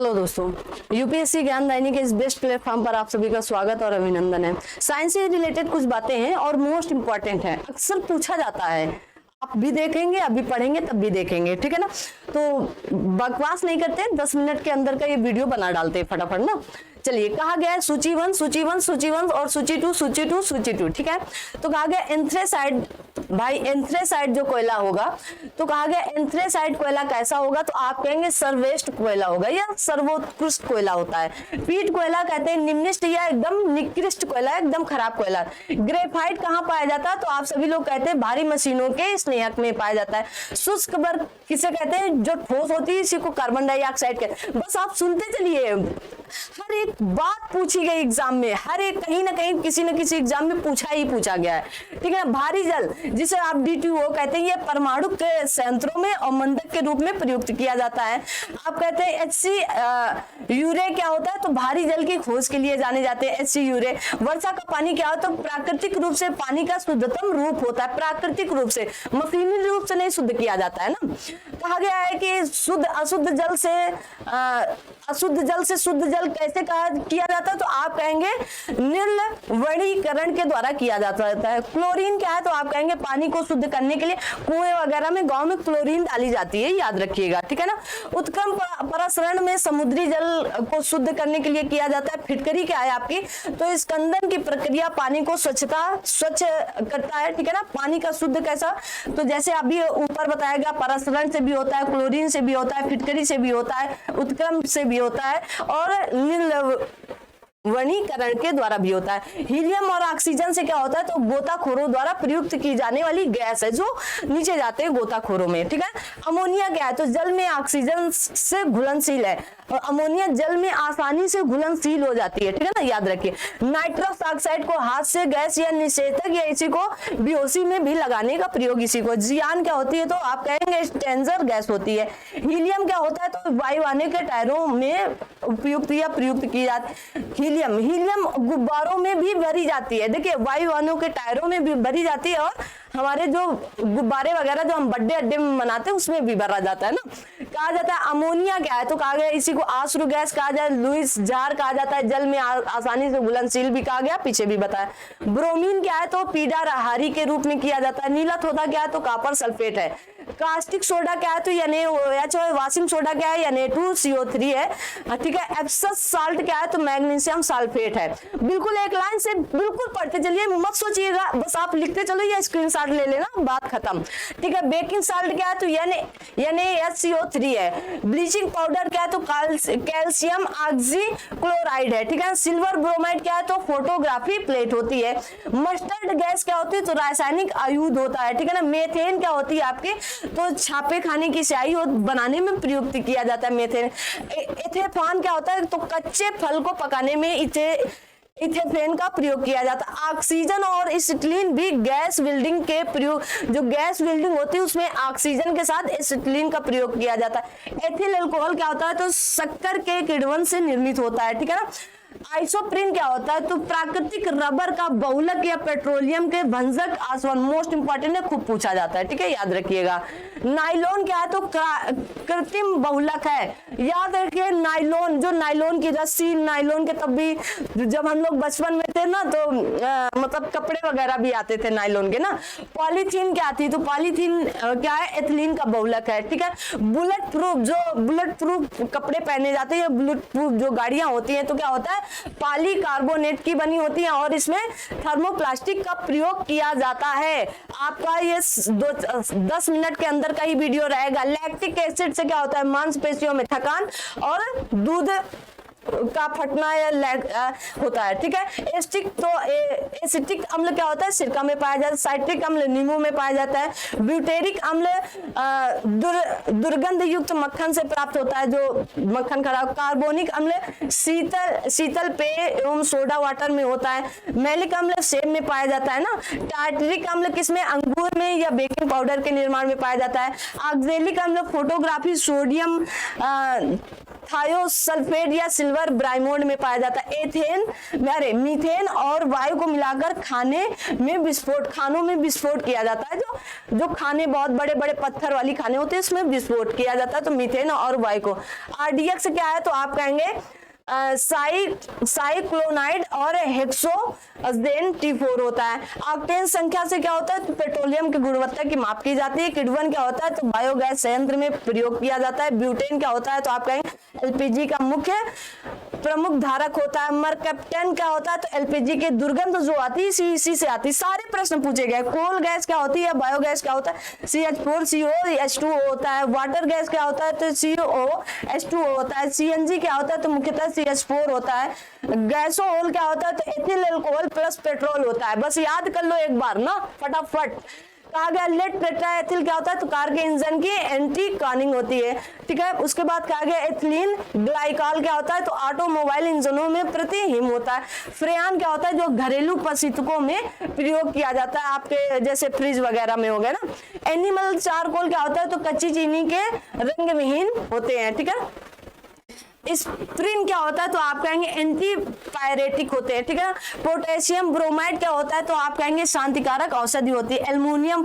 Hello दोस्तों, UPSC ज्ञानदायिनी के इस बेस्ट प्लेटफॉर्म पर आप सभी का स्वागत और अभिनंदन है। साइंस से रिलेटेड कुछ बातें हैं और मोस्ट इंपॉर्टेंट है, अक्सर पूछा जाता है। आप भी देखेंगे, अभी पढ़ेंगे तब भी देखेंगे, ठीक है ना। तो बकवास नहीं करते, 10 मिनट के अंदर का ये वीडियो बना डालते हैं फटाफट ना। चलिए, कहा गया है सूची 1, सूची 1, सूची 1 और सूची 2, सूची 2, सूची 2, ठीक है। तो कहा गया एंथ्रेसाइड, भाई एंथ्रेसाइड जो कोयला होगा, तो कहा गया एंथ्रेसाइड कोयला कैसा होगा, तो आप कहेंगे सर्वश्रेष्ठ कोयला होगा या सर्वोत्कृष्ट कोयला होता है। पीट कोयला कहते हैं निम्नलिखित या एकदम निकृष्ट कोयला, एकदम खराब कोयला। ग्रेफाइट कहाँ पाया जाता है, तो आप सभी लोग कहते हैं भारी मशीनों के स्नेहक में पाया जाता है। शुष्क बर्फ किसे कहते हैं, जो ठोस होती है, इसी को कार्बन डाइऑक्साइड कहते हैं। बस आप सुनते चलिए, हर एक बात पूछी गई एग्जाम में, हर एक कहीं ना कहीं किसी न किसी एग्जाम में पूछा गया है, ठीक है ना। भारी जल जिसे आप D2O कहते हैं, ये परमाणु के संयंत्रों में और मंदक के रूप में प्रयुक्त किया जाता है। आप कहते हैं HC यूरे क्या होता है, तो भारी जल की खोज के लिए जाने जाते हैं HC यूरे। वर्षा का पानी क्या होता है, तो प्राकृतिक रूप से पानी का शुद्धतम रूप होता है, प्राकृतिक रूप से, मशीनी रूप से नहीं शुद्ध किया जाता है ना। कहा गया है कि शुद्ध अशुद्ध जल से अशुद्ध जल से शुद्ध जल कैसे किया जाता है, तो आप कहेंगे निर्लवणीकरण के द्वारा किया जाता है। क्लोरीन क्या है, तो आप कहेंगे पानी को शुद्ध करने के लिए कुएं वगैरह में, गांव में क्लोरीन डाली जाती है, याद रखिएगा, ठीक है ना। उत्क्रम प्रसरण में समुद्री जल को शुद्ध करने के लिए किया जाता है। फिटकरी क्या है आपकी, तो स्कंदन की प्रक्रिया पानी को स्वच्छ करता है, ठीक है ना। पानी का शुद्ध कैसा, तो जैसे अभी ऊपर बताया गया, प्रसरण से भी होता है, क्लोरीन से भी होता है, फिटकरी से भी होता है, उत्क्रम से भी होता है और वनीकरण के द्वारा भी होता है। हीलियम और ऑक्सीजन से क्या होता है, तो गोताखोरों द्वारा प्रयुक्त की जाने वाली गैस है जो नीचे जाते हैं गोताखोरों में, ठीक है। अमोनिया क्या है, तो जल में ऑक्सीजन से घुलनशील है और अमोनिया जल में आसानी से घुलनशील हो जाती है, ठीक है ना, याद रखिए। नाइट्रस ऑक्साइड को हाथ से गैस या निषेधक या इसी को बेहोशी में भी लगाने का प्रयोग इसी को। जियान क्या होती है, तो आप कहेंगे स्टेंजर गैस होती है। हीलियम क्या होता है, तो वायु आने के टायरों में उपयुक्त या प्रयुक्त की जाती है। हीलियम गुब्बारों में भी भरी जाती है, देखिए वायुयानों के टायरों में भी भरी जाती है और हमारे जो गुब्बारे वगैरह जो हम बर्थडे अड्डे में मनाते हैं उसमें भी भरा जाता है ना। कहा जाता है अमोनिया क्या है, तो कहा गया इसी को आश्रु गैस कहा जाए, लुइस जार कहा जाता है, जल में आसानी से घुलनशील भी कहा गया, पीछे भी बताया। ब्रोमीन क्या है, तो पीडाहारी के रूप में किया जाता है। नीला थोड़ा क्या है, तो कॉपर सल्फेट है। कास्टिक सोडा क्या है, तो NaOH, वाशिंग सोडा क्या है, Na2CO3 है, ठीक है। एप्सस साल्ट क्या है, तो मैग्नीशियम सल्फेट है। बिल्कुल एक लाइन से बिल्कुल पढ़ते चलिए, मत सोचिएगा, बस आप लिखते चलो या स्क्रीनशॉट ले लेना, बात खत्म, ठीक है। बेकिंग साल्ट क्या है, तो NaHCO3 है। ब्लीचिंग पाउडर क्या है, तो कैल्शियम ऑक्सीक्लोराइड है, ठीक है। सिल्वर ब्रोमाइड क्या है, तो फोटोग्राफी प्लेट होती है। मस्टर्ड गैस क्या होती है, तो रासायनिक आयुध होता है, ठीक है ना। मेथेन क्या होती है आपकी, तो छापे खाने की स्याही बनाने में प्रयुक्त किया जाता है मेथेन। इथेनॉल क्या होता है, तो कच्चे फल को पकाने में इथेन का प्रयोग किया जाता है। ऑक्सीजन और एसिटिलीन भी गैस वेल्डिंग के प्रयोग, जो गैस वेल्डिंग होती है उसमें ऑक्सीजन के साथ एसिटिलीन का प्रयोग किया जाता है। एथिल अल्कोहल क्या होता है, तो शक्कर के किण्वन से निर्मित होता है, ठीक है ना। आइसोप्रीन क्या होता है, तो प्राकृतिक रबर का बहुलक या पेट्रोलियम के भंजक आसवन, मोस्ट इंपॉर्टेंट है, खूब पूछा जाता है, ठीक है, याद रखिएगा। नाइलॉन क्या है, तो कृत्रिम बहुलक है, याद रखिए। नाइलॉन, जो नाइलॉन की रस्सी, नाइलॉन के तब भी जब हम लोग बचपन में थे ना, तो मतलब कपड़े वगैरह भी आते थे नाइलॉन के ना। पॉलीथीन क्या आती है, तो पॉलीथीन क्या है, एथिलीन का बहुलक है, ठीक है। बुलेट प्रूफ, जो बुलेट प्रूफ कपड़े पहने जाते हैं, बुलेट प्रूफ जो गाड़ियां होती हैं, तो क्या होता है, पॉलीकार्बोनेट की बनी होती है और इसमें थर्मोप्लास्टिक का प्रयोग किया जाता है। आपका ये 10 मिनट के अंदर का ही वीडियो रहेगा। लैक्टिक एसिड से क्या होता है, मांसपेशियों में थकान और दूध का फटना या होता है, ठीक है। एसिटिक, तो एसिटिक अम्ल क्या होता है, सिरका में पाया जाता है। साइट्रिक अम्ल नींबू में पाया जाता है। ब्यूटेरिक अम्ल दुर्गंध युक्त मक्खन से प्राप्त होता है, जो मक्खन खराब। कार्बोनिक अम्ल शीतल पेय एवं सोडा वाटर में होता है। मैलिक अम्ल सेब में पाया जाता है ना। टार्टरिक अम्ल किसमें, अंगूर में या बेकिंग पाउडर के निर्माण में पाया जाता है। ऑक्जेलिक अम्ल फोटोग्राफी, सोडियम थायोसल्फेट या सिल्वर ब्राइमोड में पाया जाता है। मीथेन और वायु को मिलाकर खानों में विस्फोट किया जाता है। जो खाने बहुत बड़े बड़े पत्थर वाली खाने होते हैं उसमें विस्फोट किया जाता है, तो मीथेन और वायु को। RDX क्या है, तो आप कहेंगे साइक्लोनाइड और हेक्सोअजेन T4 होता है। ऑक्टेन संख्या से क्या होता है, तो पेट्रोलियम की गुणवत्ता की माप की जाती है। किडवन क्या होता है, तो बायोगैस संयंत्र में प्रयोग किया जाता है। ब्यूटेन क्या होता है, तो आप कहेंगे LPG का मुख्य प्रमुख धारक होता है। मरकप्टेन क्या होता है, तो LPG के दुर्गंध जो आती है इसी से आती है। सारे प्रश्न पूछे गए। कोल गैस क्या होती है, बायोगैस क्या होता है, CH4CO H2O होता है। वाटर गैस क्या होता है, तो COH2O होता है। CNG क्या होता है, तो मुख्यतः CH4 होता है। गैसोल क्या होता है, तो एथिल अल्कोहल प्लस पेट्रोल होता है। बस याद कर लो एक बार ना फटाफट। कहा गया लेड टेट्राएथिल क्या होता है, तो कार के इंजन की एंटी कॉनिंग होती है, ठीक है। उसके बाद कहा गया एथिलीन ग्लाइकॉल क्या होता है, तो ऑटोमोबाइल इंजनों में प्रतिहिम होता है। फ्रेयान क्या होता है, जो घरेलू प्रशीतकों में प्रयोग किया जाता है, आपके जैसे फ्रिज वगैरह में हो गया ना। एनिमल चारकोल क्या होता है, तो कच्ची चीनी के रंग विहीन होते हैं, ठीक है। स्प्रिन क्या होता है, तो आप कहेंगे एंटी पायरेटिक होते हैं, ठीक है। पोटेशियम ब्रोमाइड क्या होता है, तो आप कहेंगे शांतिकारक औषधि होती है। एल्युमिनियम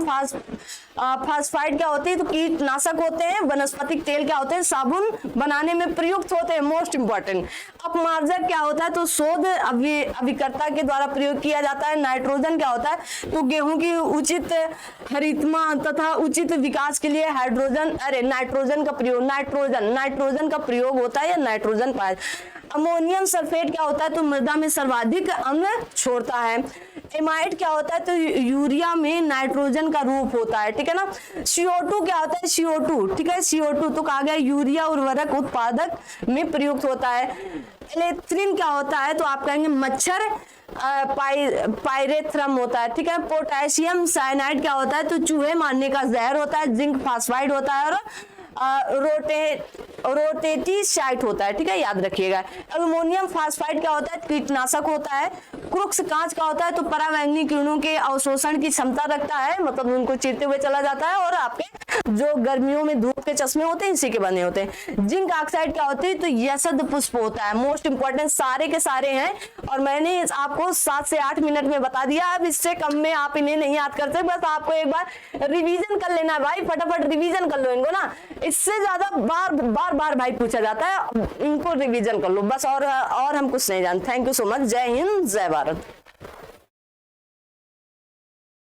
फास्फाइड क्या होती है, तो कीटनाशक होते हैं। वनस्पतिक तेल क्या होते हैं, साबुन बनाने में प्रयुक्त होते हैं, मोस्ट इंपॉर्टेंट। अपमार्जक क्या होता है, तो शोध अभिकर्ता के द्वारा प्रयोग किया जाता है। नाइट्रोजन क्या होता है, तो गेहूं की उचित हरितमा तथा उचित विकास के लिए नाइट्रोजन का प्रयोग होता है, या नाइट्रोजन पाया। अमोनियम सल्फेट क्या होता है, तो मृदा में सर्वाधिक अम्ल छोड़ता है। एमाइड क्या होता है, तो यूरिया में नाइट्रोजन का रूप होता है, ठीक है ना। CO2 क्या होता है, CO2, ठीक है। CO2 तो कहा गया यूरिया उर्वरक उत्पादक में प्रयुक्त होता है। इलेक्ट्रिन क्या होता है, तो आप कहेंगे मच्छर पायरेथ्रम होता है, ठीक है। पोटेशियम साइनाइड क्या होता है, तो चूहे मारने का जहर होता है। जिंक फास्फाइड होता है और रोटेटिसाइट होता है, ठीक है, याद रखिएगा। एल्युमिनियम फास्फाइड क्या होता है, कीटनाशक होता है। क्रुक्स कांच का होता है, तो परावैंगनी किरणों के अवशोषण की क्षमता रखता है, मतलब उनको चीरते हुए चला जाता है, और आपके जो गर्मियों में धूप के चश्मे होते हैं इसी के बने होते हैं। जिंक ऑक्साइड क्या होती है, तो यशद पुष्प होता है। मोस्ट इंपॉर्टेंट सारे के सारे हैं, और मैंने आपको 7 से 8 मिनट में बता दिया। अब इससे कम में आप इन्हें नहीं याद करते, बस आपको एक बार रिवीजन कर लेना है भाई, फटाफट रिवीजन कर लो इनको ना। इससे ज्यादा बार भाई पूछा जाता है, इनको रिवीजन कर लो बस, और हम कुछ नहीं जानते। Thank you so much. जय हिंद, जय भारत।